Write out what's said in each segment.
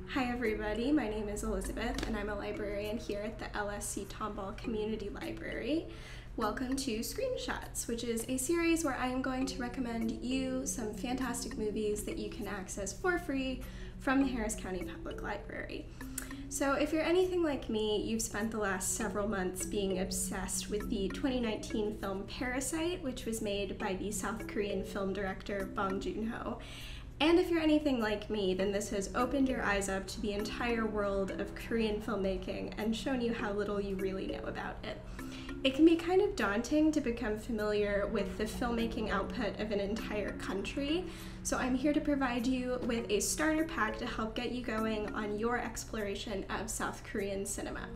Hi everybody, my name is Elizabeth and I'm a librarian here at the LSC-Tomball Community Library. Welcome to Screenshots, which is a series where I am going to recommend you some fantastic movies that you can access for free from the Harris County Public Library. So if you're anything like me, you've spent the last several months being obsessed with the 2019 film Parasite, which was made by the South Korean film director Bong Joon-ho. And if you're anything like me, then this has opened your eyes up to the entire world of Korean filmmaking and shown you how little you really know about it. It can be kind of daunting to become familiar with the filmmaking output of an entire country, so I'm here to provide you with a starter pack to help get you going on your exploration of South Korean cinema.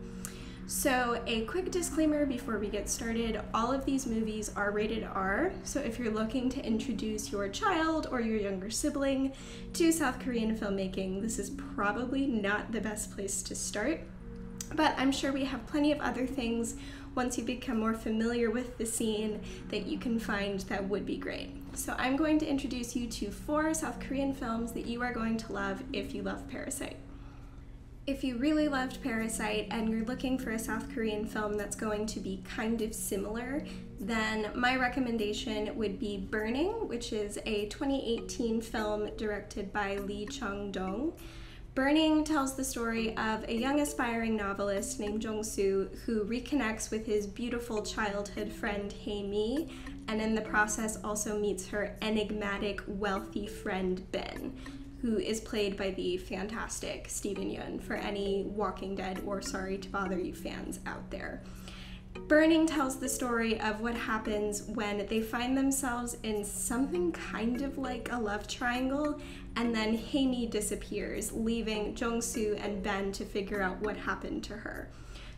So a quick disclaimer before we get started, all of these movies are rated R, so if you're looking to introduce your child or your younger sibling to South Korean filmmaking, this is probably not the best place to start. But I'm sure we have plenty of other things once you become more familiar with the scene that you can find that would be great. So I'm going to introduce you to 4 South Korean films that you are going to love if you love Parasite. If you really loved Parasite and you're looking for a South Korean film that's going to be kind of similar, then my recommendation would be Burning, which is a 2018 film directed by Lee Chung-dong. Burning tells the story of a young aspiring novelist named Jong-soo who reconnects with his beautiful childhood friend Hae-mi, and in the process also meets her enigmatic, wealthy friend Ben, who is played by the fantastic Steven Yeun for any Walking Dead or Sorry to Bother You fans out there. Burning tells the story of what happens when they find themselves in something kind of like a love triangle, and then Hae-mi disappears, leaving Jong-soo and Ben to figure out what happened to her.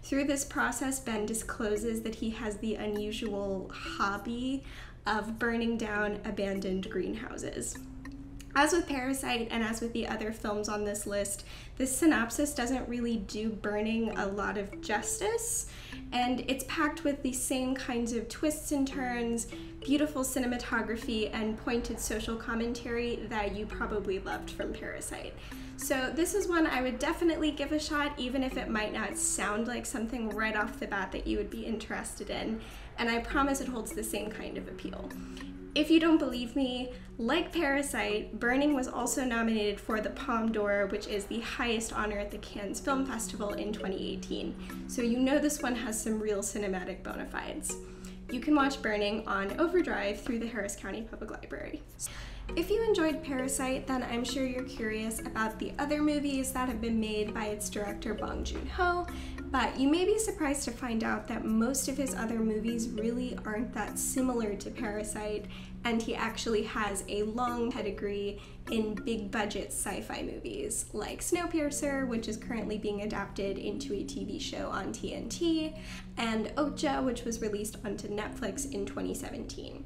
Through this process, Ben discloses that he has the unusual hobby of burning down abandoned greenhouses. As with Parasite and as with the other films on this list, this synopsis doesn't really do Burning a lot of justice, and it's packed with the same kinds of twists and turns, beautiful cinematography, and pointed social commentary that you probably loved from Parasite. So this is one I would definitely give a shot, even if it might not sound like something right off the bat that you would be interested in, and I promise it holds the same kind of appeal. If you don't believe me, like Parasite, Burning was also nominated for the Palme d'Or, which is the highest honor at the Cannes Film Festival in 2018. So you know this one has some real cinematic bona fides. You can watch Burning on Overdrive through the Harris County Public Library. If you enjoyed Parasite, then I'm sure you're curious about the other movies that have been made by its director Bong Joon-ho, but you may be surprised to find out that most of his other movies really aren't that similar to Parasite, and he actually has a long pedigree in big-budget sci-fi movies, like Snowpiercer, which is currently being adapted into a TV show on TNT, and Okja, which was released onto Netflix in 2017.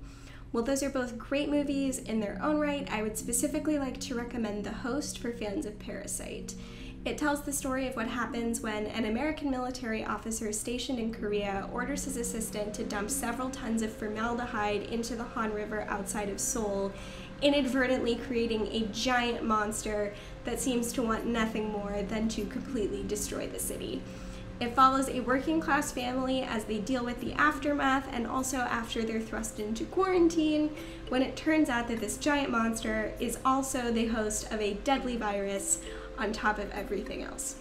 While those are both great movies in their own right, I would specifically like to recommend The Host for fans of Parasite. It tells the story of what happens when an American military officer stationed in Korea orders his assistant to dump several tons of formaldehyde into the Han River outside of Seoul, inadvertently creating a giant monster that seems to want nothing more than to completely destroy the city. It follows a working-class family as they deal with the aftermath and also after they're thrust into quarantine, when it turns out that this giant monster is also the host of a deadly virus on top of everything else.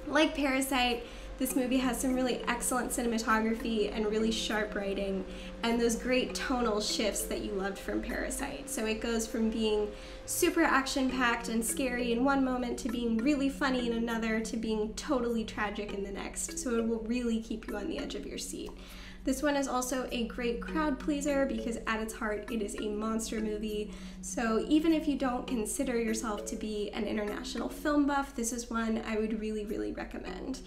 Like Parasite, this movie has some really excellent cinematography and really sharp writing, and those great tonal shifts that you loved from Parasite. So it goes from being super action-packed and scary in one moment to being really funny in another to being totally tragic in the next. So it will really keep you on the edge of your seat. This one is also a great crowd pleaser because at its heart it is a monster movie, so even if you don't consider yourself to be an international film buff, this is one I would really recommend.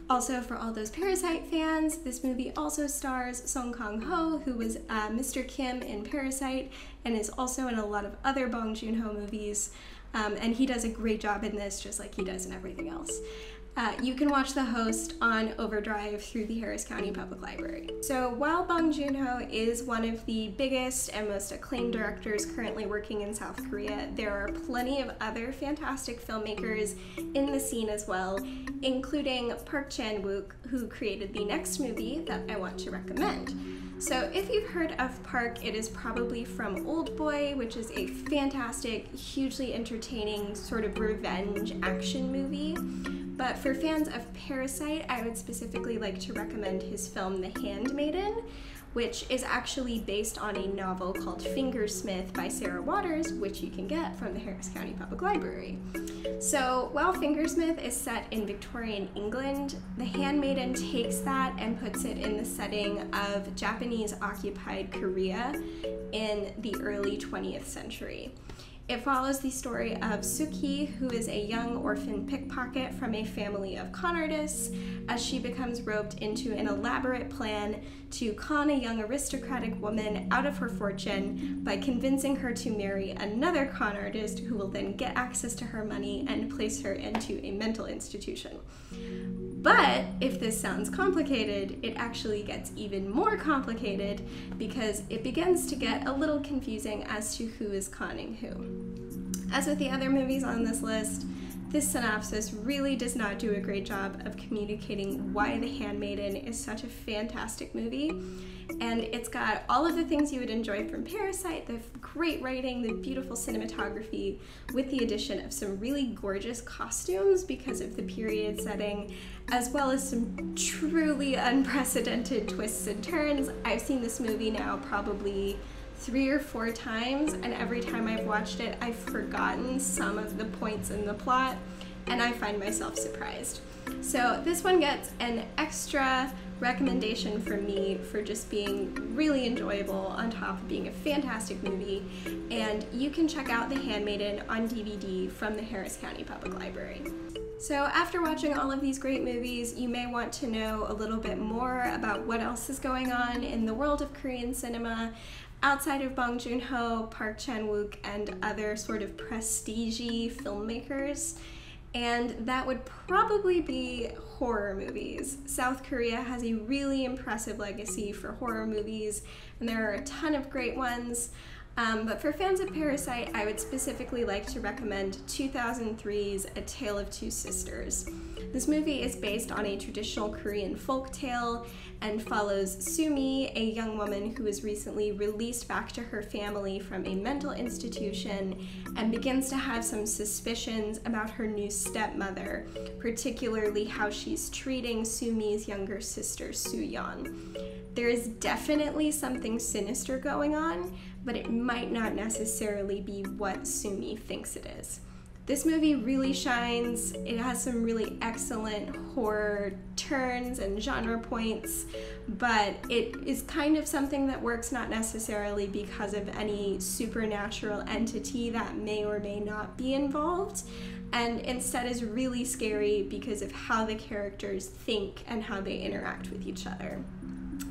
Also, for all those Parasite fans, this movie also stars Song Kang-ho, who was Mr. Kim in Parasite and is also in a lot of other Bong Joon-ho movies, and he does a great job in this just like he does in everything else. You can watch The Host on Overdrive through the Harris County Public Library. So while Bong Joon-ho is one of the biggest and most acclaimed directors currently working in South Korea, there are plenty of other fantastic filmmakers in the scene as well, including Park Chan-wook, who created the next movie that I want to recommend. So if you've heard of Park, it is probably from Old Boy, which is a fantastic, hugely entertaining sort of revenge action movie. But for fans of Parasite, I would specifically like to recommend his film The Handmaiden, which is actually based on a novel called Fingersmith by Sarah Waters, which you can get from the Harris County Public Library. So while Fingersmith is set in Victorian England, The Handmaiden takes that and puts it in the setting of Japanese-occupied Korea in the early 20th century. It follows the story of Suki, who is a young orphan pickpocket from a family of con artists, as she becomes roped into an elaborate plan to con a young aristocratic woman out of her fortune by convincing her to marry another con artist who will then get access to her money and place her into a mental institution. But if this sounds complicated, it actually gets even more complicated because it begins to get a little confusing as to who is conning who. As with the other movies on this list, this synopsis really does not do a great job of communicating why The Handmaiden is such a fantastic movie. And it's got all of the things you would enjoy from Parasite, the great writing, the beautiful cinematography, with the addition of some really gorgeous costumes because of the period setting, as well as some truly unprecedented twists and turns. I've seen this movie now probably 3 or 4 times, and every time I've watched it, I've forgotten some of the points in the plot, and I find myself surprised. So this one gets an extra recommendation from me for just being really enjoyable on top of being a fantastic movie, and you can check out The Handmaiden on DVD from the Harris County Public Library. So after watching all of these great movies, you may want to know a little bit more about what else is going on in the world of Korean cinema outside of Bong Joon-ho, Park Chan-wook, and other sort of prestige-y filmmakers. And that would probably be horror movies. South Korea has a really impressive legacy for horror movies, and there are a ton of great ones. But for fans of Parasite, I would specifically like to recommend 2003's A Tale of Two Sisters. This movie is based on a traditional Korean folktale and follows Sumi, a young woman who was recently released back to her family from a mental institution and begins to have some suspicions about her new stepmother, particularly how she's treating Sumi's younger sister, Soo-yeon. There is definitely something sinister going on, but it might not necessarily be what Sumi thinks it is. This movie really shines. It has some really excellent horror turns and genre points, but it is kind of something that works not necessarily because of any supernatural entity that may or may not be involved, and instead is really scary because of how the characters think and how they interact with each other.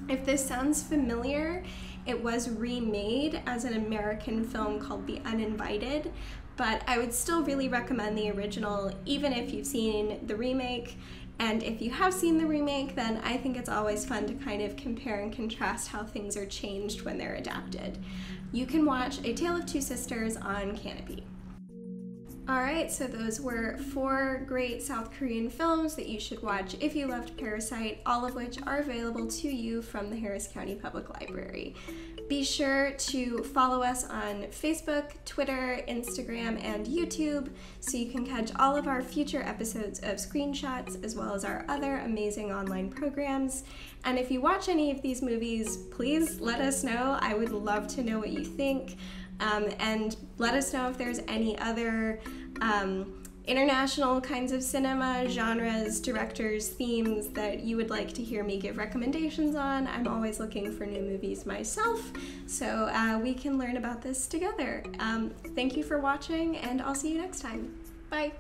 If this sounds familiar, it was remade as an American film called The Uninvited, but I would still really recommend the original, even if you've seen the remake. And if you have seen the remake, then I think it's always fun to kind of compare and contrast how things are changed when they're adapted. You can watch A Tale of Two Sisters on Canopy. Alright, so those were 4 great South Korean films that you should watch if you loved Parasite, all of which are available to you from the Harris County Public Library. Be sure to follow us on Facebook, Twitter, Instagram, and YouTube so you can catch all of our future episodes of Screenshots as well as our other amazing online programs. And if you watch any of these movies, please let us know. I would love to know what you think. And let us know if there's any other international kinds of cinema, genres, directors, themes that you would like to hear me give recommendations on. I'm always looking for new movies myself, so we can learn about this together. Thank you for watching, and I'll see you next time. Bye!